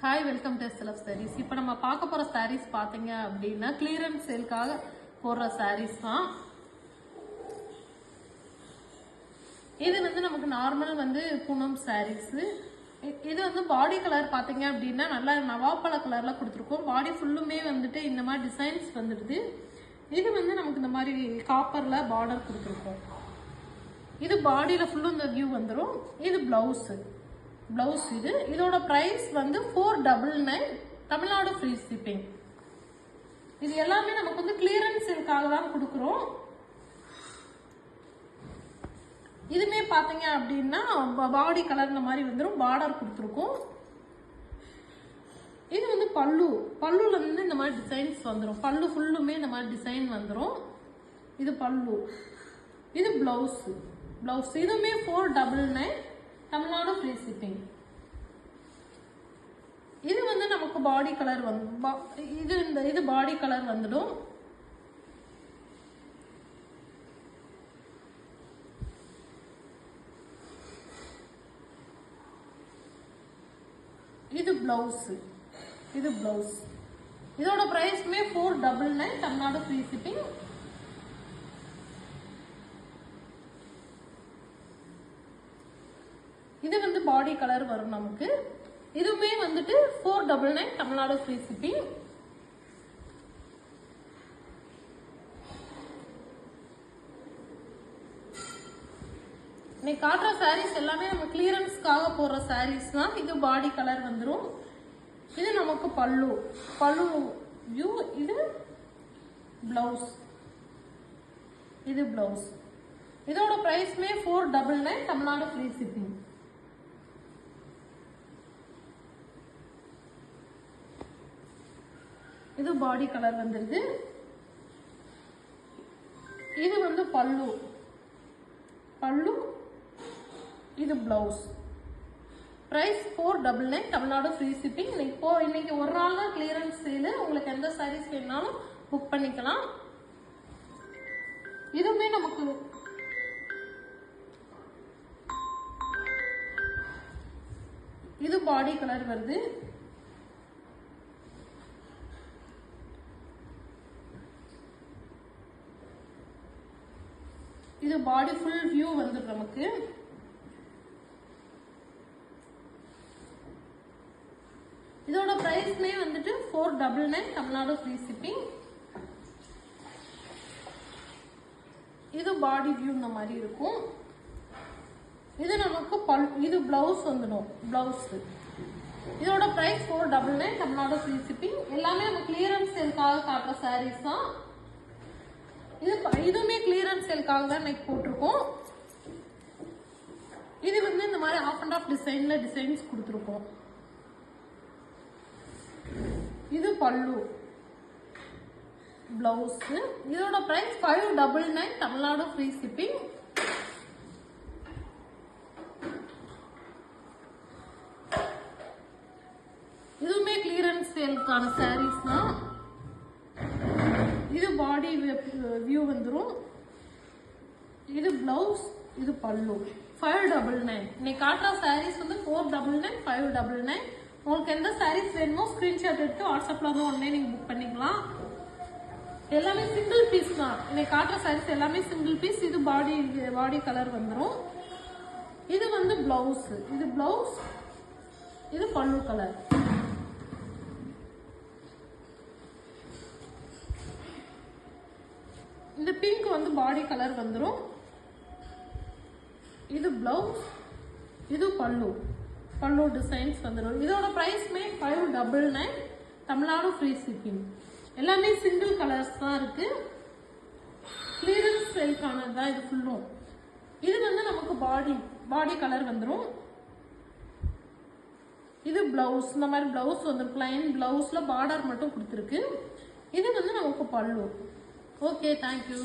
Hi welcome to SLF sarees. இப்போ நம்ம பார்க்க போகிற சாரீஸ் பார்த்தீங்க அப்படின்னா கிளியரன்ஸ் சேல்காக போடுற சாரீஸ் தான். இது வந்து நமக்கு நார்மல் வந்து பூனம் சாரீஸு. இது வந்து பாடி கலர் பார்த்தீங்க அப்படின்னா நல்லா நவாப்பழ கலரில் கொடுத்துருக்கோம். பாடி ஃபுல்லுமே வந்துட்டு இந்த மாதிரி டிசைன்ஸ் வந்துடுது. இது வந்து நமக்கு இந்த மாதிரி காப்பரில் பார்டர் கொடுத்துருக்கோம். இது பாடியில் ஃபுல்லும் இந்த வியூ வந்துடும். இது ப்ளவுஸு. இதோட பிரைஸ் வந்து 499 தமிழ்நாடு ஃப்ரீ ஷிப்பிங். இது எல்லாமே நமக்கு வந்து கிளியரன்ஸ் சேல்காக தான் கொடுக்குறோம். இதுமே பாத்தீங்க அப்படின்னா பாடி கலர் இந்த மாதிரி வந்துடும், பார்டர் கொடுத்துருக்கோம். இது வந்து பல்லுல இருந்து இந்த மாதிரி டிசைன்ஸ் வந்துடும். பல்லு ஃபுல்லுமே இந்த மாதிரி டிசைன் வந்துடும். இது பல்லு. இது பிளவுஸ். இதுவுமே 499 தமிழ்நாடு ஃப்ரீ ஷிப்பிங். இது வந்து நமக்கு பாடி கலர் இது பாடி கலர் வந்துடும். இது பிளவுஸ். இதோட பிரைஸ்மே 499 தமிழ்நாடு ஃப்ரீ ஷிப்பிங். இது வந்து பாடி கலர் வரும் நமக்கு. இதுவுமே வந்துட்டு 499 தமிழ்நாடு ஃப்ரீ ஷிப்பிங். இன்னைக்கு காட்டுற சாரீஸ் எல்லாமே நம்ம கிளியரன்ஸ்க்காக போடுற சாரீஸ் தான். இது பாடி கலர் வந்துடும். இது நமக்கு பல்லு வியூ. இது பிளவுஸ். இதோட பிரைஸ்மே 499 தமிழ்நாடு ஃப்ரீ ஷிப்பிங். இது பாடி கலர் வந்துருது. இது வந்து பல்லு. இது blouse. Price 499 Tamil Nadu free shipping. இன்னைக்கு ஒரு நாள் தான் கிளியரன்ஸ் சேல். உங்களுக்கு எந்த சாரீஸ் வேணாலும் புக் பண்ணிக்கலாம். இதுவுமே நமக்கு இது பாடி கலர் வருது. இது பாடி ஃபுல் வியூ வந்துடும் நமக்கு. இதோட பிரைஸ்மே வந்துட்டு 499 தமிழ்நாடு ஃப்ரீ ஷிப்பிங். இது பாடி வியூ இந்த மாதிரி இருக்கும். இது நமக்கு இது பிளவுஸ் வந்துடும். இதோட பிரைஸ் 499 தமிழ்நாடு ஃப்ரீ ஷிப்பிங். எல்லாமே நம்ம கிளியரன்ஸ் சேல்காக காட்டுற சாரீஸ் தான். இதுவுமே கிளியரன்ஸ் சேல்காக தான் இன்னைக்கு போட்டிருக்கோம். இது வந்து இந்த மாதிரி ஆஃப் அண்ட் ஆஃப் டிசைன்ஸ் கொடுத்துருக்கோம். இது பல்லு. பிளவுஸ். இதோட பிரைஸ் 599 தமிழ்நாடு ஃப்ரீ ஷிப்பிங். இதுவுமே கிளியரன்ஸ் சேல்கான சாரீஸ் தான். இது பாடி வியூ வந்துடும். இது பிளவுஸ். இது பல்லு. 599. இன்னைக்கு காட்டுற சாரீஸ் வந்து 499 599. உங்களுக்கு எந்த சாரீஸ் வேணுமோ ஸ்கிரீன்ஷாட் எடுத்து வாட்ஸ்அப்ல வந்து உடனே நீங்க புக் பண்ணிக்கலாம். எல்லாமே சிங்கிள் பீஸ் தான். இன்னைக்கு காட்டுற சாரீஸ் எல்லாமே சிங்கிள் பீஸ். இது பாடி கலர் வந்துடும். இது வந்து பிளவுஸ். இது பல்லு கலர். இந்த பிங்க் வந்து பாடி கலர் வந்துடும். இது பிளவுஸ். இது பல்லு டிசைன்ஸ் வந்துடும். இதோட பிரைஸ்மே 599 தமிழ்நாடு ஃப்ரீ ஷிப்பிங். எல்லாமே சிங்கிள் கலர்ஸ் தான் இருக்கு. கிளியரன்ஸ் சேல்கானது தான் இது ஃபுல்லும். இது வந்து நமக்கு பாடி கலர் வந்துடும். இது பிளவுஸ். இந்த மாதிரி பிளவுஸ் வந்து பிளைன் பிளவுஸ்ல பார்டர் மட்டும் கொடுத்துருக்கு. இது வந்து நமக்கு பல்லு. Okay, thank you.